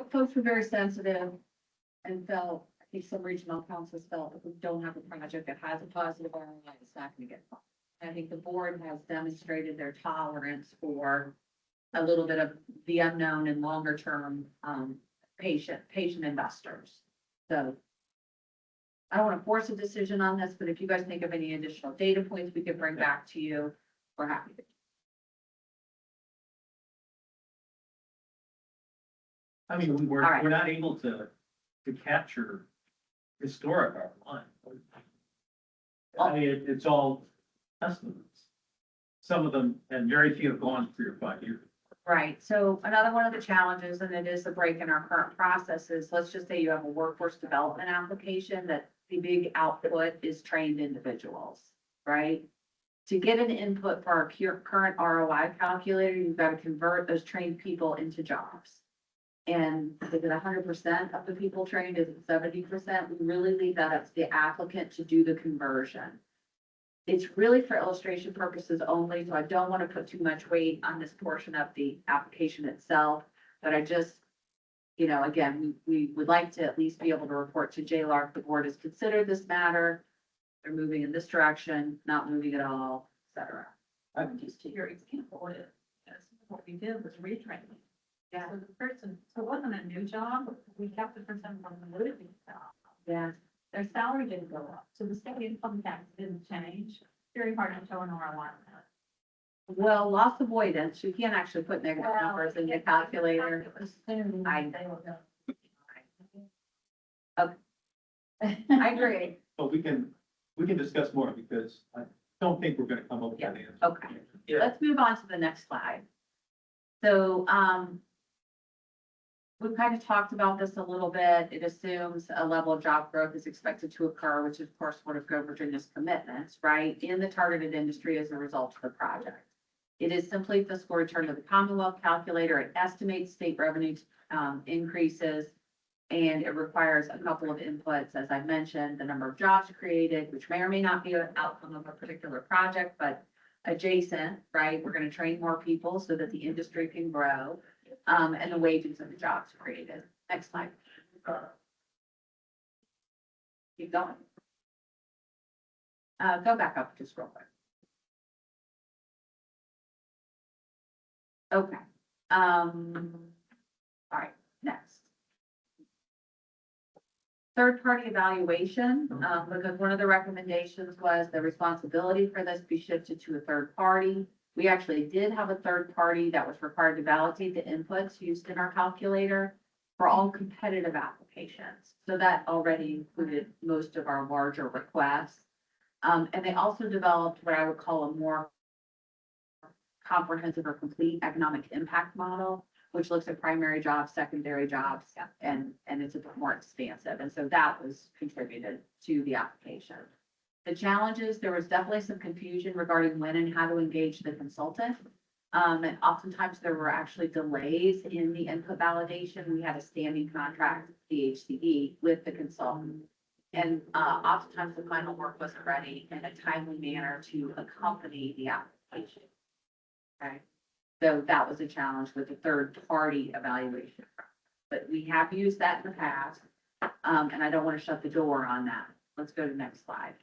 folks were very sensitive and felt, I think some regional councils felt if we don't have a project that has a positive ROI, it's not gonna get funded. I think the board has demonstrated their tolerance for a little bit of the unknown and longer term, patient investors. So I don't want to force a decision on this, but if you guys think of any additional data points we could bring back to you, we're happy to. I mean, we're, All right. we're not able to capture historic ROI. I mean, it's all estimates. Some of them, and very few have gone 3 or 5 years. Right, so another one of the challenges, and it is a break in our current process, is let's just say you have a workforce development application that the big output is trained individuals, right? To get an input for our current ROI calculator, you've got to convert those trained people into jobs. And is it 100% of the people trained? Is it 70%? We really leave that up to the applicant to do the conversion. It's really for illustration purposes only, so I don't want to put too much weight on this portion of the application itself. But I just, you know, again, we would like to at least be able to report to JLARC, the board has considered this matter. They're moving in this direction, not moving at all, et cetera. Just to your example, what we did was retraining. Yeah. So the person, so it wasn't a new job, we kept the person from the losing job. Yeah. Their salary didn't go up, so the state income tax didn't change. Very hard to show an ROI on that. Well, loss avoidance, you can't actually put negative numbers in the calculator. Assume I- they will go. I agree. But we can discuss more because I don't think we're gonna come up with that answer. Okay, Yeah. let's move on to the next slide. So, we've kind of talked about this a little bit. It assumes a level of job growth is expected to occur, which is of course one of Go Virginia's commitments, right? In the targeted industry as a result of the project. It is simply fiscal return to the Commonwealth calculator. It estimates state revenue, increases. And it requires a couple of inputs, as I mentioned, the number of jobs created, which may or may not be an outcome of a particular project, but adjacent, right? We're gonna train more people so that the industry can grow, and the wages of the jobs created. Next slide. Keep going. Go back up just real quick. Okay, all right, next. Third-party evaluation, because one of the recommendations was the responsibility for this be shifted to a third party. We actually did have a third party that was required to validate the inputs used in our calculator for all competitive applications. So that already included most of our larger requests. And they also developed what I would call a more comprehensive or complete economic impact model, which looks at primary jobs, secondary jobs, and it's a bit more expansive. And so that was contributed to the application. The challenges, there was definitely some confusion regarding when and how to engage the consultant. And oftentimes there were actually delays in the input validation. We had a standing contract, DHCD, with the consultant. And oftentimes the final work wasn't ready in a timely manner to accompany the application. Okay, so that was a challenge with the third-party evaluation. But we have used that in the past, and I don't want to shut the door on that. Let's go to the next slide.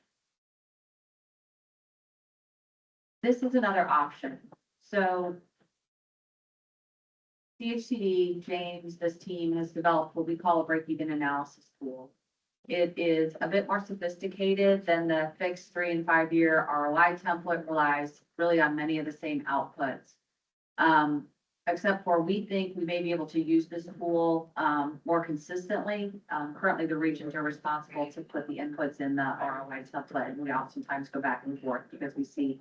This is another option. So DHCD, James, this team has developed what we call a break-even analysis tool. It is a bit more sophisticated than the fixed 3 and 5 year ROI template, relies really on many of the same outputs. Except for we think we may be able to use this tool more consistently. Currently, the regions are responsible to put the inputs in the ROI template, and we oftentimes go back and forth because we see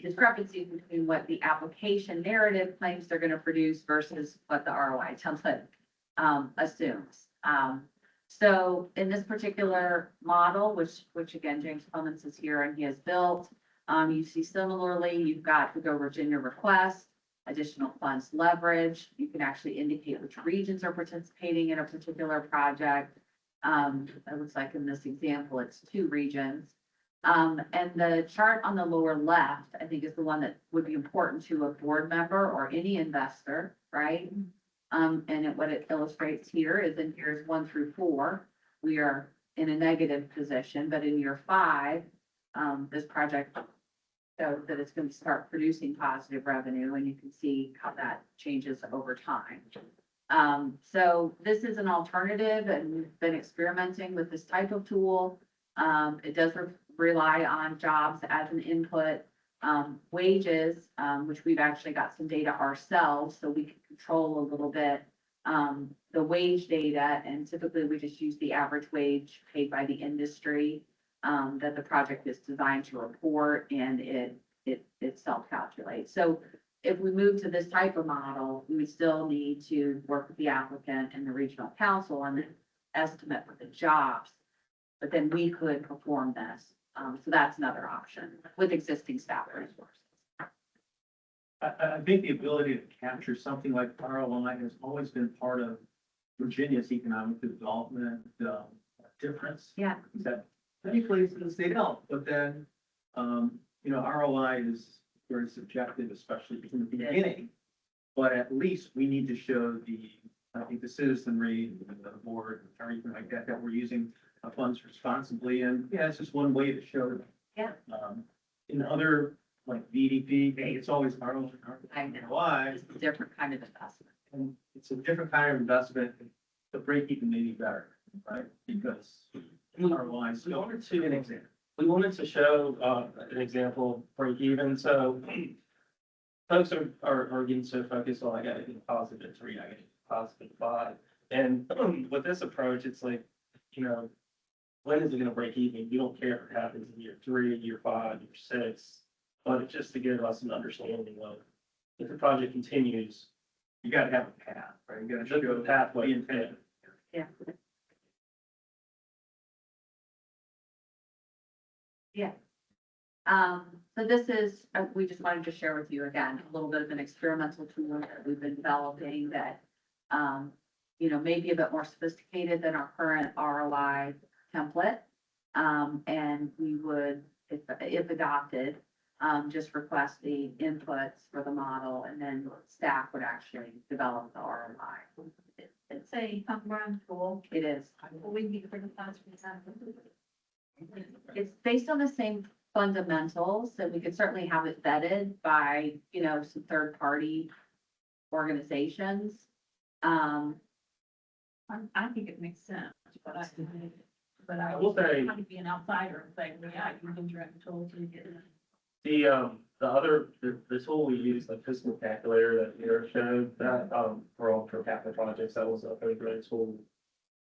discrepancies between what the application narrative claims they're going to produce versus what the ROI template assumes. So in this particular model, which again, James Clements is here and he has built, you see similarly, you've got the Go Virginia request, additional funds leverage. You can actually indicate which regions are participating in a particular project. It looks like in this example, it's 2 regions. And the chart on the lower left, I think is the one that would be important to a board member or any investor, right? What it illustrates here is in years 1 through 4, we are in a negative position, but in year 5, this project shows that it's going to start producing positive revenue, and you can see how that changes over time. So this is an alternative, and we've been experimenting with this type of tool. It does rely on jobs as an input, wages, which we've actually got some data ourselves, so we can control a little bit the wage data, and typically we just use the average wage paid by the industry that the project is designed to report, and it self-calculates. So if we move to this type of model, we would still need to work with the applicant and the regional council on the estimate for the jobs, but then we could perform this. So that's another option with existing staff resources. I think the ability to capture something like ROI has always been part of Virginia's economic development difference. Yeah. Is that many places they don't, but then, ROI is very subjective, especially in the beginning. But at least we need to show the citizenry, the board, or anything like that, that we're using funds responsibly. And yeah, it's just one way to show it. Yeah. In other, like VDP, it's always ROI. I know. Why? It's a different kind of investment. And it's a different kind of investment. The break even may be better, right? Because ROI is still an example. We wanted to show an example break even. So folks are getting so focused on I got to get positive 3, I got to get positive 5. And with this approach, it's like, when is it going to break even? You don't care if it happens in year 3, year 5, year 6, but it's just to give us an understanding of if the project continues. You gotta have a path, right? You gotta show The pathway. the intent. Yeah. Yeah. So this is, we just wanted to share with you again, a little bit of an experimental tool that we've been developing that, may be a bit more sophisticated than our current ROI template. And we would, if adopted, just request the inputs for the model, and then staff would actually develop the ROI. It's a homegrown tool. It is. Will we be criticized for that? It's based on the same fundamentals, and we could certainly have it vetted by, some third-party organizations. I think it makes sense, but I will say- want to be an outsider and say, well, yeah, you can direct the tool to get it. The tool we use, the fiscal calculator that Eric showed, that, for all per capita projects, that was a very great tool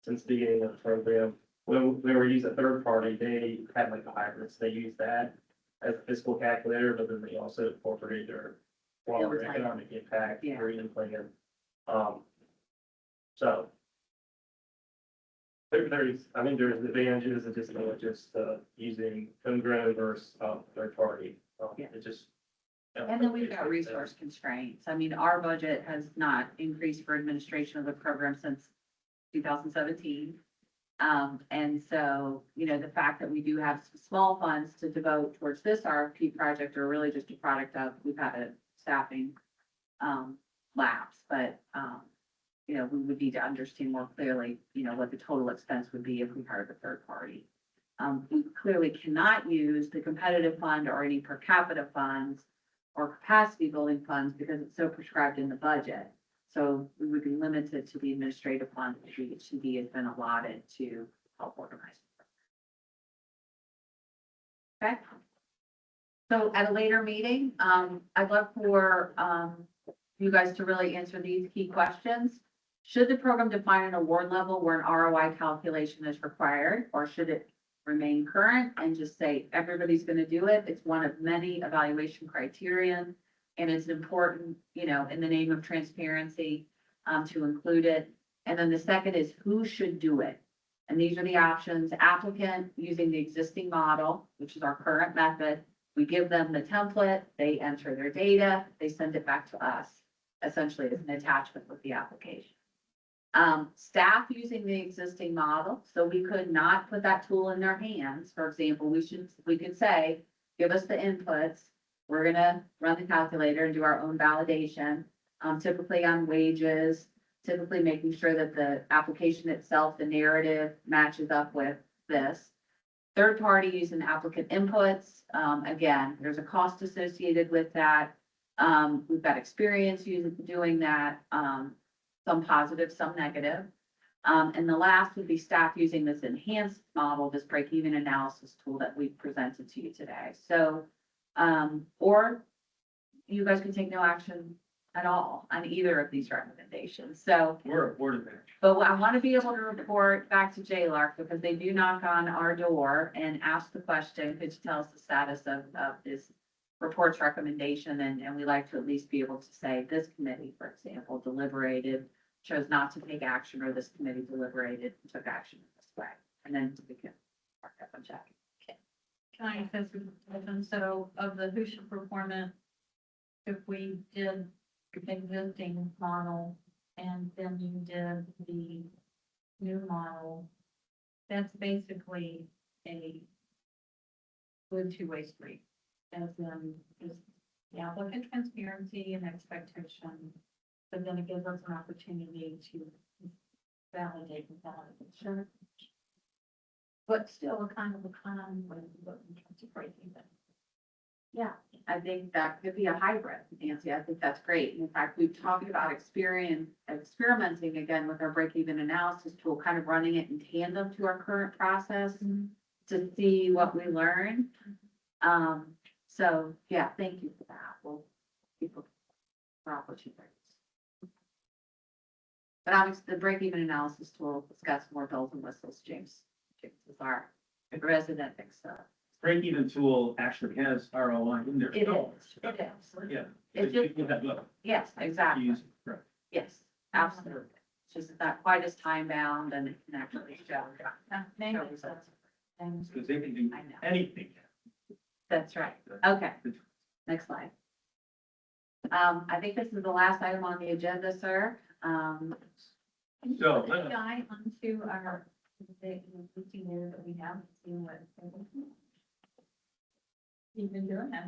since the beginning of the program. When we were using a third party, they had like a hybrid, so they used that as a fiscal calculator, but then they also incorporated their broader economic impact Yeah. green plan. So. There's advantages of just using homegrown versus, third party. Yeah. It just. And then we've got resource constraints. I mean, our budget has not increased for administration of the program since 2017. And so, the fact that we do have some small funds to devote towards this RFP project are really just a product of, we've had a staffing lapse, but, we would need to understand more clearly, what the total expense would be if we hired a third party. We clearly cannot use the competitive fund or any per capita funds or capacity building funds because it's so prescribed in the budget. So we would be limited to the administrative fund that DHCD has been allotted to help organize. Okay. So at a later meeting, I'd love for you guys to really answer these key questions. Should the program define an award level where an ROI calculation is required, or should it remain current and just say everybody's going to do it? It's one of many evaluation criterion, and it's important, in the name of transparency, to include it. And then the second is who should do it? And these are the options: applicant using the existing model, which is our current method. We give them the template, they enter their data, they send it back to us, essentially as an attachment with the application. Staff using the existing model, so we could not put that tool in their hands. For example, we could say, give us the inputs, we're gonna run the calculator and do our own validation, typically on wages, typically making sure that the application itself, the narrative matches up with this. Third party using applicant inputs, again, there's a cost associated with that. We've got experience doing that, some positive, some negative. And the last would be staff using this enhanced model, this break-even analysis tool that we presented to you today. So, or you guys can take no action at all on either of these recommendations. So, We're a board of management. but I want to be able to report back to JLARC because they do knock on our door and ask the question, could you tell us the status of this report's recommendation? And we like to at least be able to say this committee, for example, deliberated, chose not to take action, or this committee deliberated and took action in this way. And then we can mark up and check. Can I ask this question? So of the who should perform it, if we did existing model and then you did the new model, that's basically a good two-way street. As in, is the applicant transparency and expectation, but then it gives us an opportunity to validate the validation. But still a kind of a con when in terms of breaking them. Yeah, I think that could be a hybrid, Nancy. I think that's great. In fact, we've talked about experimenting again with our break-even analysis tool, kind of running it in tandem to our current process to see what we learn. So yeah, thank you for that. We'll keep looking for opportunities. But obviously, the break-even analysis tool has got some more bells and whistles. James is our resident expert. Break-even tool actually has ROI in there. It is. Yeah. It's just- You have look, Yes, exactly. use it, correct. Yes, absolutely. It's just not quite as time bound and it can actually show. Maybe show it's results. Because they can do I know. anything. That's right. Okay, next slide. I think this is the last item on the agenda, sir. So, Put a guy onto our, the existing data that we have, seeing what. You've been doing that.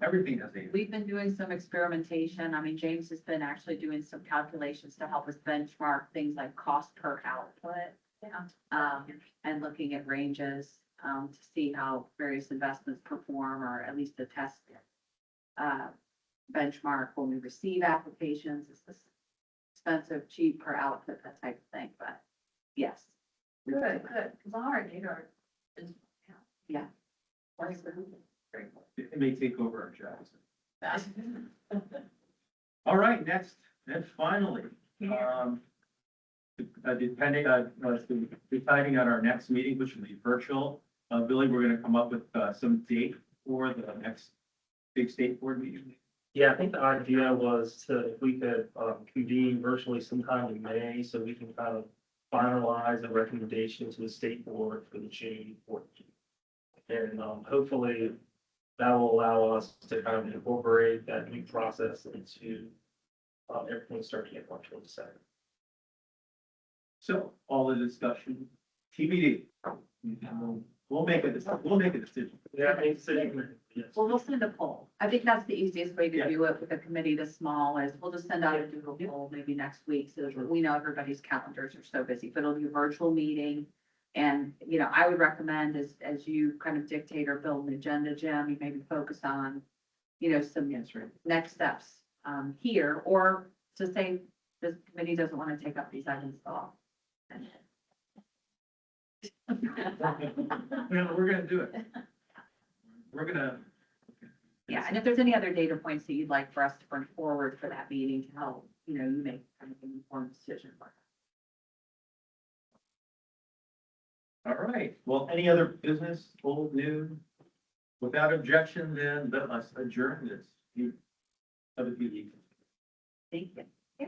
everything has a. We've been doing some experimentation. I mean, James has been actually doing some calculations to help us benchmark things like cost per output. And looking at ranges, to see how various investments perform, or at least the test, benchmark when we receive applications. Is this expensive, cheap per output, that type of thing, but yes. Good, because our data is. Yeah. It may take over our jobs. All right, next, and finally, depending on, deciding on our next meeting, which will be virtual, Billy, we're gonna come up with, some date for the next big state board meeting. Yeah, I think the idea was if we could convene virtually sometime in May, so we can kind of finalize a recommendation to the state board for the June 14th. And hopefully that will allow us to kind of incorporate that new process into everything starting at March 22nd. So all the discussion, TBD. We'll make a decision. Yeah, I think so. Yes. Well, we'll send a poll. I think that's the easiest way Yeah. to do it with a committee this small is we'll just send out a Google poll maybe next week so that we know everybody's calendars are so busy, but it'll be a virtual meeting. And, you know, I would recommend as you kind of dictate or build an agenda, Jim, you maybe focus on, you know, some next steps here, or to say this committee doesn't want to take up these items at all. No, we're gonna do it. We're gonna. Yeah, and if there's any other data points that you'd like for us to bring forward for that meeting to help, you know, you make kind of an informed decision. All right, well, any other business, old, new? Without objection, then let us adjourn this. Have a good evening. Thank you.